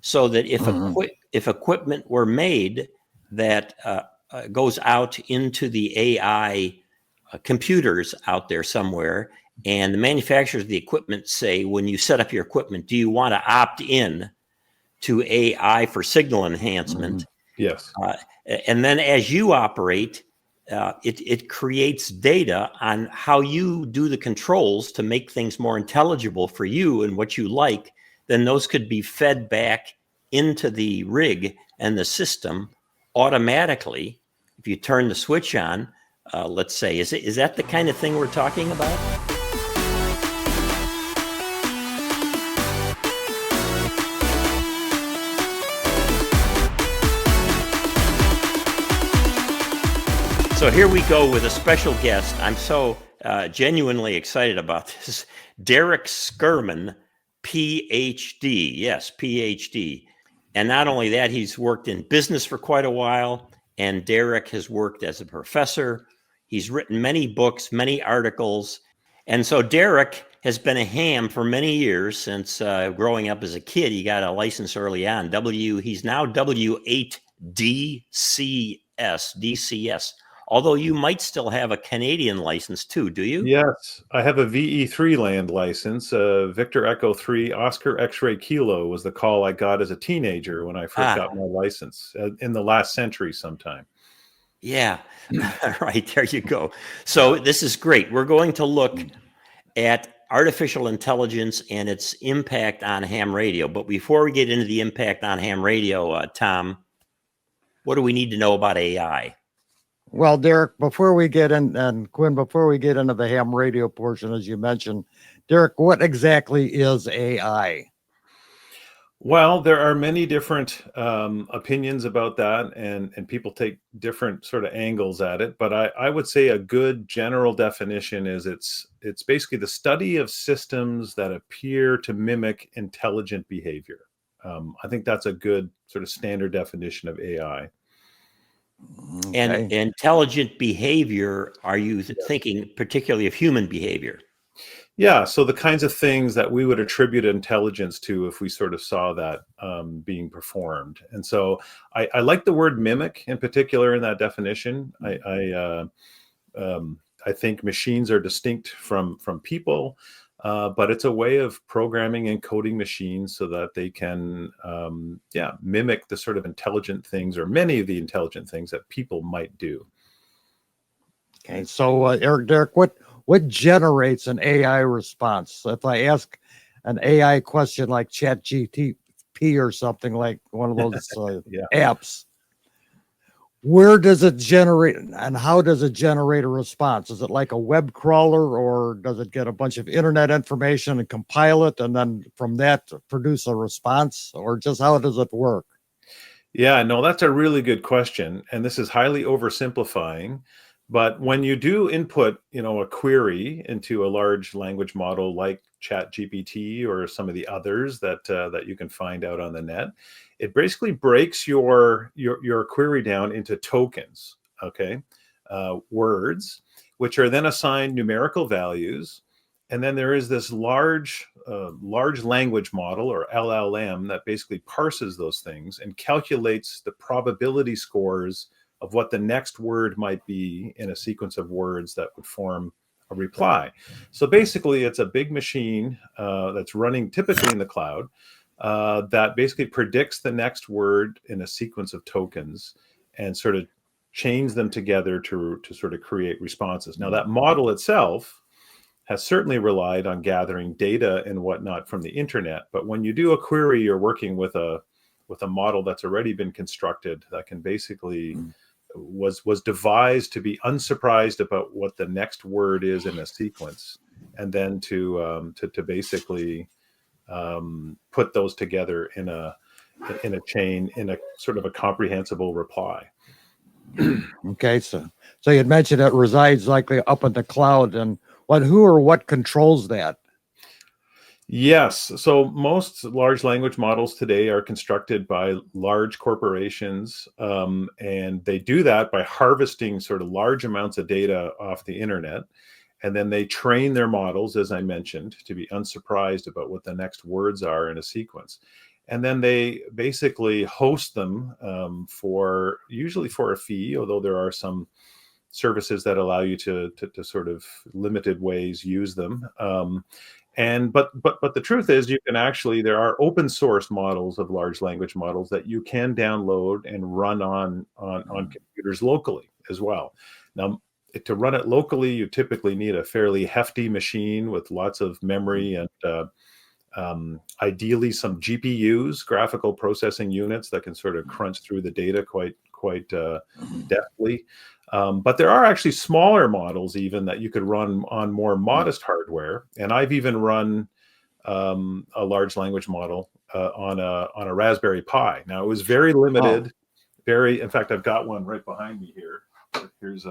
so that Mhm. if equipment were made that goes out into the AI computers out there somewhere, and the manufacturers of the equipment say, when you set up your equipment, do you want to opt in to AI for signal enhancement? Yes. And then as you operate, it creates data on how you do the controls to make things more intelligible for you and what you like. Then those could be fed back into the rig and the system automatically. If you turn the switch on, let's say, is that the kind of thing we're talking about? So here we go with a special guest. I'm so genuinely excited about this. Derek Skerman, PhD. Yes, PhD. And not only that, he's worked in business for quite a while. And Derek has worked as a professor. He's written many books, many articles. And so Derek has been a ham for many years since growing up as a kid. He got a license early on. He's now W8DCS. Although you might still have a Canadian license too, do you? Yes, I have a VE3 land license. Victor Echo 3 Oscar X-ray Kilo was the call I got as a teenager when I first got my license in the last century sometime. Yeah, right, there you go. So this is great. We're going to look at artificial intelligence and its impact on ham radio. But before we get into the impact on ham radio, Tom, what do we need to know about AI? Well, Derek, before we get in, and Quinn, before we get into the ham radio portion, as you mentioned, Derek, what exactly is AI? Well, there are many different opinions about that, and people take different sort of angles at it. But I would say a good general definition is it's basically the study of systems that appear to mimic intelligent behavior. I think that's a good sort of standard definition of AI. Okay. And intelligent behavior, are you thinking particularly of human behavior? Yeah, so the kinds of things that we would attribute intelligence to if we sort of saw that being performed. And so I like the word mimic in particular in that definition. I think machines are distinct from people, but it's a way of programming and coding machines so that they can, mimic the sort of intelligent things, or many of the intelligent things that people might do. Okay, so Derek, what generates an AI response? If I ask an AI question like ChatGPT or something like one of those apps, where does it generate and how does it generate a response? Is it like a web crawler, or does it get a bunch of internet information and compile it and then from that produce a response, or just how does it work? Yeah, no, that's a really good question. And this is highly oversimplifying. But when you do input, a query into a large language model like ChatGPT or some of the others that you can find out on the net, it basically breaks your query down into tokens, okay, words, which are then assigned numerical values. And then there is this large language model, or LLM, that basically parses those things and calculates the probability scores of what the next word might be in a sequence of words that would form a reply. So basically, it's a big machine that's running typically in the cloud that basically predicts the next word in a sequence of tokens and sort of chains them together to sort of create responses. Now, that model itself has certainly relied on gathering data and whatnot from the internet. But when you do a query, you're working with a model that's already been constructed that can basically was devised to be unsurprised about what the next word is in a sequence, and then to basically put those together in a chain in a sort of a comprehensible reply. Okay, so you had mentioned it resides likely up in the cloud, and who or what controls that? Yes. So most large language models today are constructed by large corporations, and they do that by harvesting sort of large amounts of data off the internet. And then they train their models, as I mentioned, to be unsurprised about what the next words are in a sequence. and then they basically host them usually for a fee, although there are some services that allow you to sort of limited ways use them. But the truth is, you can actually, there are open source models of large language models that you can download and run on computers locally as well. Now, to run it locally, you typically need a fairly hefty machine with lots of memory and ideally some GPUs, graphical processing units, that can sort of crunch through the data quite deftly. But there are actually smaller models even that you could run on more modest hardware. And I've even run a large language model on a Raspberry Pi. Now, it was very limited. In fact, I've got one right behind me here. Here's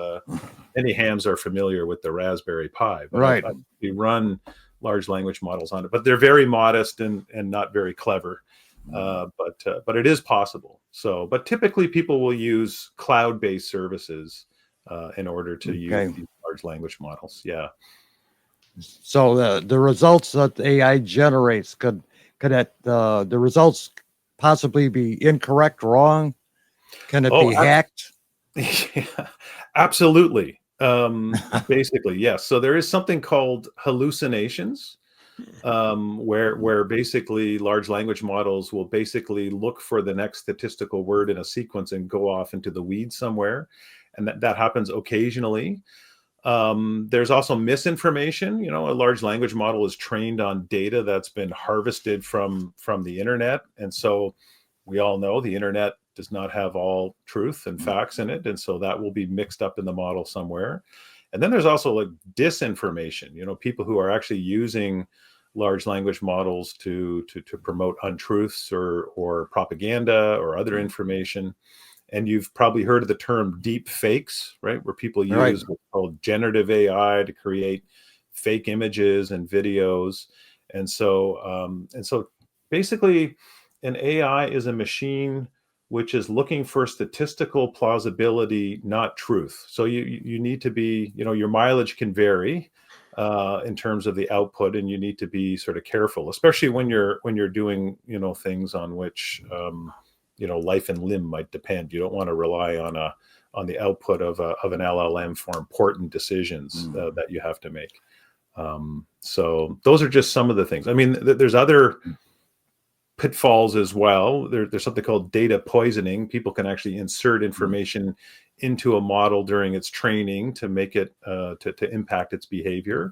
many hams are familiar with the Raspberry Pi, but we run large language models on it, but they're very modest and not very clever. But it is possible. So, but typically people will use cloud-based services in order to use these large language models. Yeah. So the results that AI generates, could the results possibly be incorrect, wrong? Can it be hacked? Yeah, absolutely. Basically, yes. So there is something called hallucinations, where basically large language models will basically look for the next statistical word in a sequence and go off into the weeds somewhere. And that happens occasionally. There's also misinformation. A large language model is trained on data that's been harvested from the internet. And so we all know the internet does not have all truth and facts in it. And so that will be mixed up in the model somewhere. And then there's also like disinformation, people who are actually using large language models to promote untruths or propaganda or other information. And you've probably heard of the term deep fakes, right? Where people use what's called generative AI to create fake images and videos. And so basically an AI is a machine which is looking for statistical plausibility, not truth. So you need to be, your mileage can vary in terms of the output, and you need to be sort of careful, especially when you're doing, things on which life and limb might depend. You don't want to rely on the output of an LLM for important decisions that you have to make. So those are just some of the things. I mean, there's other pitfalls as well. There's something called data poisoning. People can actually insert information into a model during its training to make it to impact its behavior.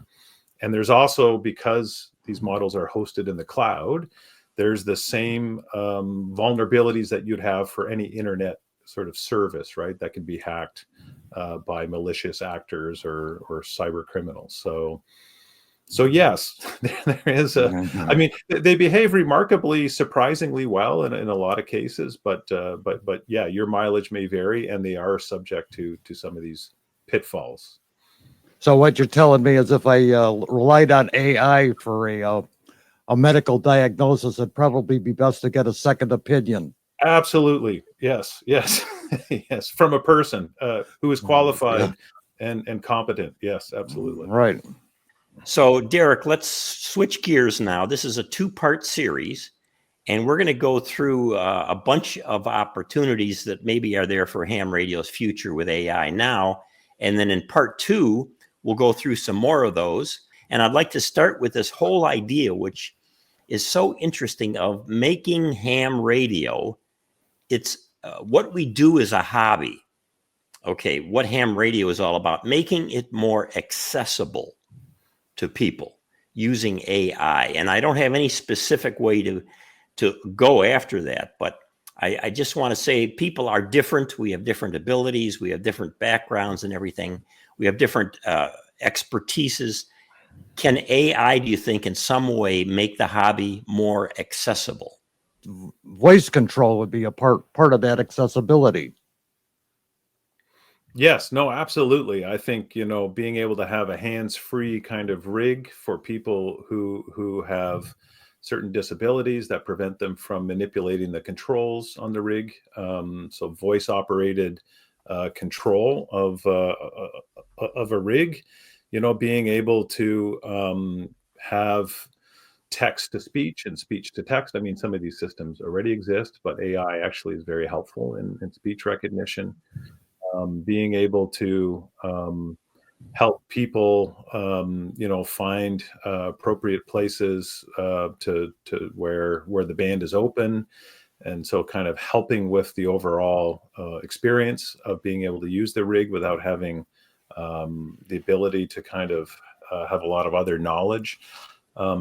And there's also, because these models are hosted in the cloud, there's the same vulnerabilities that you'd have for any internet sort of service, right? That can be hacked by malicious actors or cyber criminals. So yes, there is I mean, they behave remarkably, surprisingly well in a lot of cases, but yeah, your mileage may vary, and they are subject to some of these pitfalls. So what you're telling me is, if I relied on AI for a medical diagnosis, it'd probably be best to get a second opinion. Absolutely, yes, yes, yes, from a person who is qualified and competent. Yes, absolutely. Right. So, Derek, let's switch gears now. This is a two-part series, and we're going to go through a bunch of opportunities that maybe are there for ham radio's future with AI now. And then in part two, we'll go through some more of those. And I'd like to start with this whole idea, which is so interesting, of making ham radio. It's what we do as a hobby. Okay, what ham radio is all about, making it more accessible to people using AI. And I don't have any specific way to go after that, but I just want to say people are different. We have different abilities. We have different backgrounds and everything. We have different expertises. Can AI, do you think, in some way make the hobby more accessible? Voice control would be a part of that accessibility. Yes, no, absolutely. I think, being able to have a hands-free kind of rig for people who have certain disabilities that prevent them from manipulating the controls on the rig. So voice-operated control of a rig, being able to have text to speech and speech to text. I mean, some of these systems already exist, but AI actually is very helpful in speech recognition. Being able to help people, find appropriate places to where the band is open, and so kind of helping with the overall experience of being able to use the rig without having the ability to kind of have a lot of other knowledge.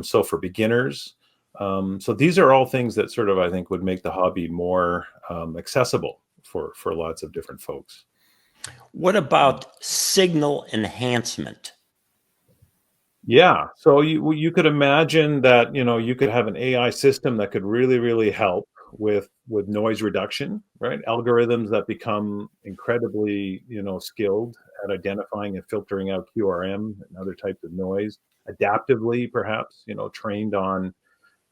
So for beginners, so these are all things that sort of, I think, would make the hobby more accessible for lots of different folks. What about signal enhancement? Yeah, so you could imagine that, you could have an AI system that could really, really help with noise reduction, right? Algorithms that become incredibly, skilled at identifying and filtering out QRM and other types of noise adaptively, perhaps, trained on,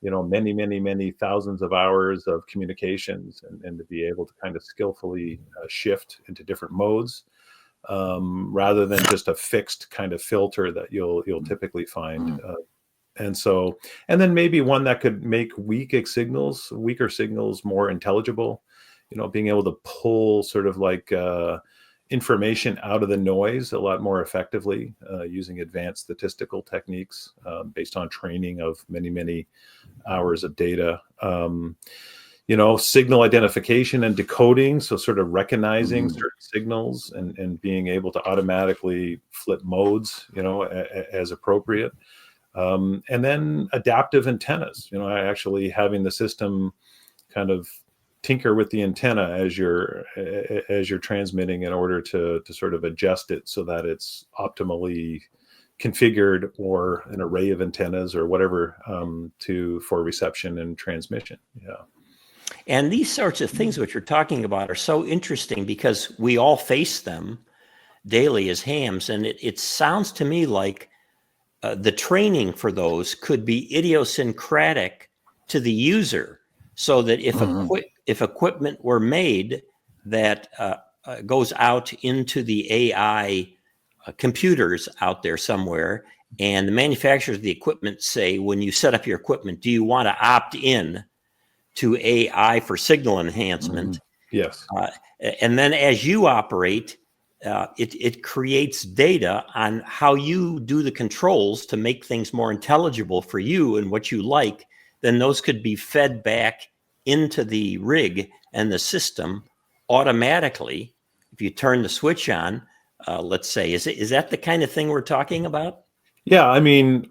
many, many, many thousands of hours of communications, and to be able to kind of skillfully shift into different modes, rather than just a fixed kind of filter that you'll typically find. And then maybe one that could make weaker signals more intelligible, being able to pull sort of like information out of the noise a lot more effectively, using advanced statistical techniques based on training of many, many hours of data. Signal identification and decoding, so sort of recognizing certain signals and being able to automatically flip modes, as appropriate. And then adaptive antennas, actually having the system kind of tinker with the antenna as you're transmitting in order to sort of adjust it so that it's optimally configured, or an array of antennas or whatever, for reception and transmission. Yeah. And these sorts of things which you're talking about are so interesting because we all face them daily as hams. And it sounds to me like the training for those could be idiosyncratic to the user, so that if equipment were made that goes out into the AI computers out there somewhere, and the manufacturers of the equipment say, when you set up your equipment, do you want to opt in to AI for signal enhancement? Yes. And then as you operate, it creates data on how you do the controls to make things more intelligible for you and what you like. Then those could be fed back into the rig and the system automatically. If you turn the switch on, let's say, is that the kind of thing we're talking about? Yeah, I mean,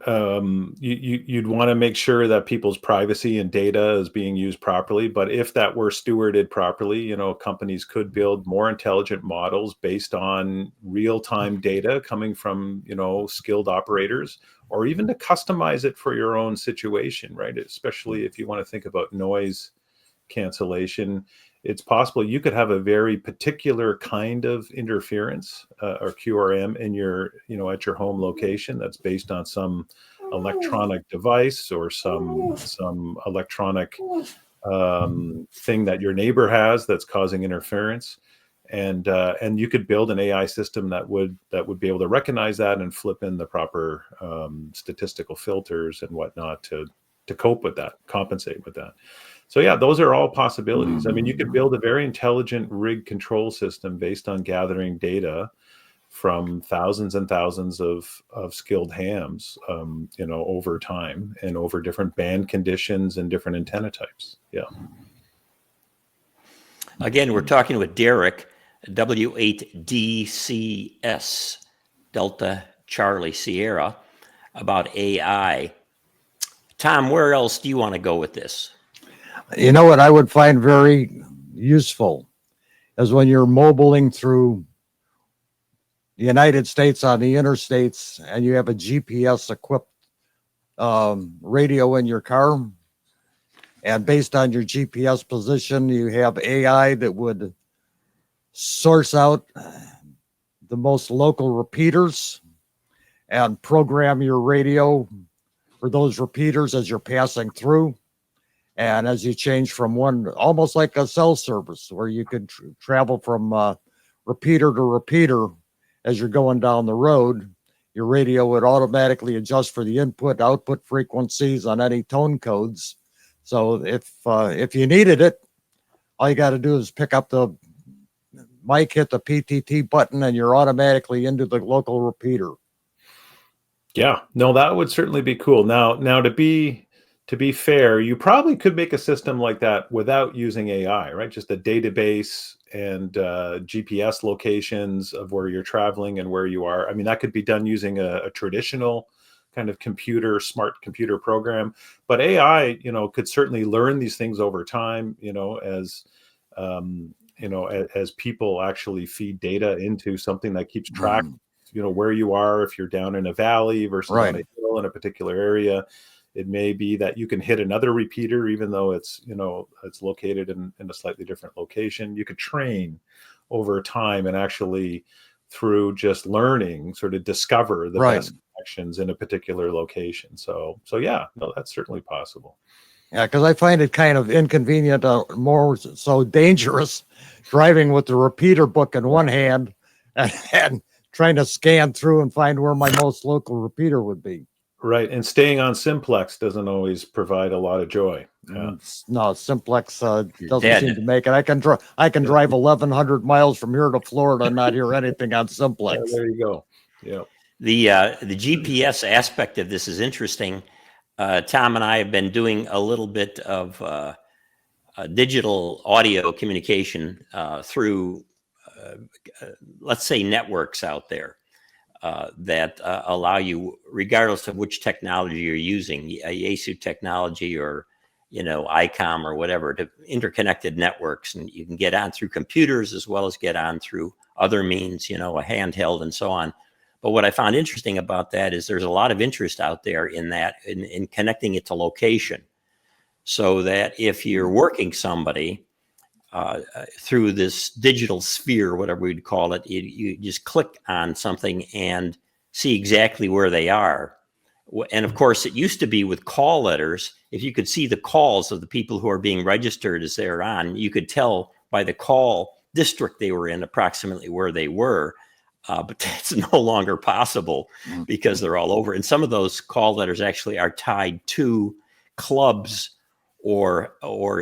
you'd want to make sure that people's privacy and data is being used properly. But if that were stewarded properly, companies could build more intelligent models based on real-time data coming from, skilled operators, or even to customize it for your own situation, right? Especially if you want to think about noise cancellation. It's possible you could have a very particular kind of interference, or QRM in your, at your home location, that's based on some electronic device or some electronic thing that your neighbor has that's causing interference. And you could build an AI system that would be able to recognize that and flip in the proper statistical filters and whatnot to cope with that, compensate with that. So yeah, those are all possibilities. I mean, you could build a very intelligent rig control system based on gathering data from thousands and thousands of skilled hams, over time and over different band conditions and different antenna types. Yeah. Again, we're talking with Derek, W8DCS, Delta Charlie Sierra, about AI. Tom, where else do you want to go with this? What I would find very useful is when you're mobiling through the United States on the interstates and you have a GPS equipped radio in your car, and based on your GPS position, you have AI that would source out the most local repeaters and program your radio for those repeaters as you're passing through. And as you change from one, almost like a cell service where you could travel from repeater to repeater as you're going down the road, your radio would automatically adjust for the input output frequencies on any tone codes. So if you needed it, all you got to do is pick up the mic, hit the PTT button, and you're automatically into the local repeater. Yeah, no, that would certainly be cool. Now to be fair, you probably could make a system like that without using AI, right? Just a database and GPS locations of where you're traveling and where you are. I mean, that could be done using a traditional kind of smart computer program. But AI, could certainly learn these things over time, as people actually feed data into something that keeps track, where you are, if you're down in a valley versus on a hill in a particular area. It may be that you can hit another repeater, even though it's located in a slightly different location. You could train over time and actually, through just learning, sort of discover the best connections in a particular location. So yeah, no, that's certainly possible. Yeah, because I find it kind of inconvenient, more so dangerous, driving with the repeater book in one hand and trying to scan through and find where my most local repeater would be. Right, and staying on simplex doesn't always provide a lot of joy. Yeah. No, simplex doesn't seem to make it. I can drive 1,100 miles from here to Florida and not hear anything on simplex. Yeah, there you go. Yeah. The GPS aspect of this is interesting. Tom and I have been doing a little bit of digital audio communication through, let's say, networks out there. That allow you, regardless of which technology you're using, Yaesu technology or, ICOM or whatever, to interconnected networks. And you can get on through computers as well as get on through other means, a handheld and so on. But what I found interesting about that is there's a lot of interest out there in that, in connecting it to location. So that if you're working somebody through this digital sphere, whatever we'd call it, you just click on something and see exactly where they are. And of course, it used to be with call letters, if you could see the calls of the people who are being registered as they're on, you could tell by the call district they were in approximately where they were. But that's no longer possible because they're all over. And some of those call letters actually are tied to clubs or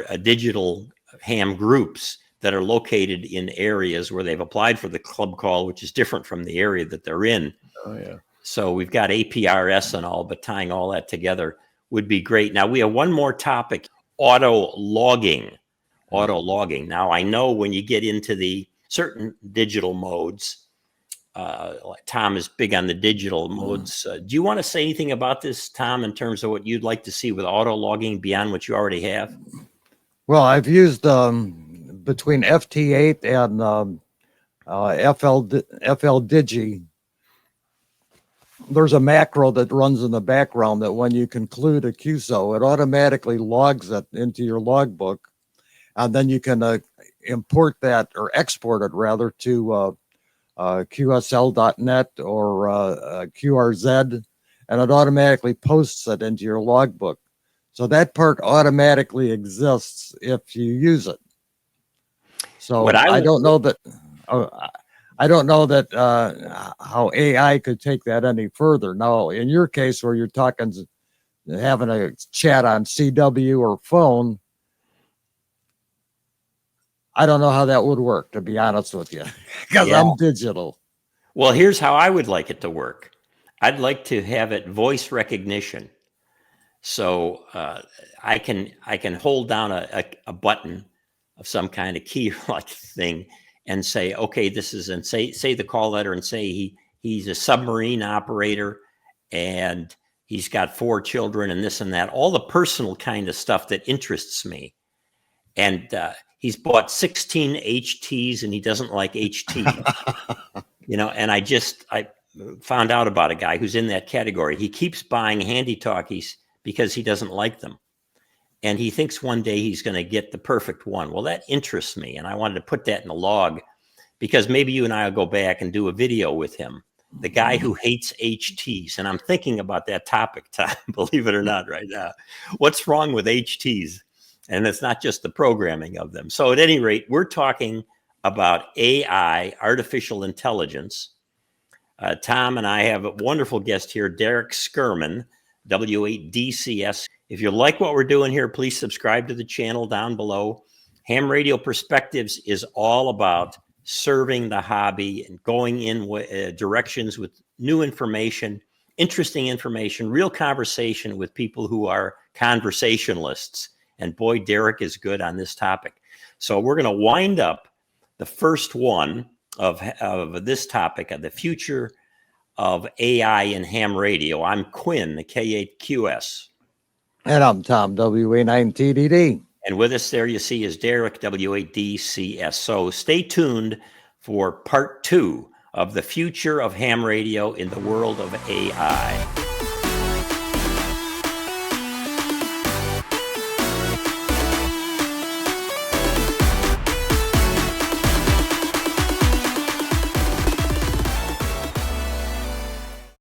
a digital ham groups that are located in areas where they've applied for the club call, which is different from the area that they're in. Oh, yeah. So we've got APRS and all, but tying all that together would be great. Now we have one more topic, auto logging. Now I know when you get into the certain digital modes, Tom is big on the digital modes. Do you want to say anything about this, Tom, in terms of what you'd like to see with auto logging beyond what you already have? Well, I've used between FT8 and FL Digi. There's a macro that runs in the background that when you conclude a QSO, it automatically logs it into your logbook, and then you can import that or export it rather to QSL.net or QRZ, and it automatically posts it into your logbook. So that part automatically exists if you use it. So I don't know that. I don't know that how AI could take that any further. Now, in your case, where you're talking, having a chat on CW or phone, I don't know how that would work, to be honest with you, because I'm digital. Well, here's how I would like it to work. I'd like to have it voice recognition. So I can hold down a button of some kind of key like thing and say, okay, this is, and say the call letter and say he's a submarine operator and he's got 4 children and this and that, all the personal kind of stuff that interests me. And he's bought 16 HTs and he doesn't like HT. And I found out about a guy who's in that category. He keeps buying handy talkies because he doesn't like them. And he thinks one day he's going to get the perfect one. Well, that interests me. And I wanted to put that in a log because maybe you and I will go back and do a video with him, the guy who hates HTs. And I'm thinking about that topic, Tom, believe it or not, right now. What's wrong with HTs? And it's not just the programming of them. So at any rate, we're talking about AI, artificial intelligence, Tom and I have a wonderful guest here, Derek Skerman, W8DCS. If you like what we're doing here, please subscribe to the channel down below. Ham Radio Perspectives is all about serving the hobby and going in directions with new information, interesting information, real conversation with people who are conversationalists. And boy, Derek is good on this topic. So we're going to wind up the first one of this topic, of the future of AI in ham radio. I'm Quinn, the K8QS. And I'm Tom, WA9TDD. And with us there you see is Derek, W8DCS. So stay tuned for part 2 of the future of ham radio in the world of AI.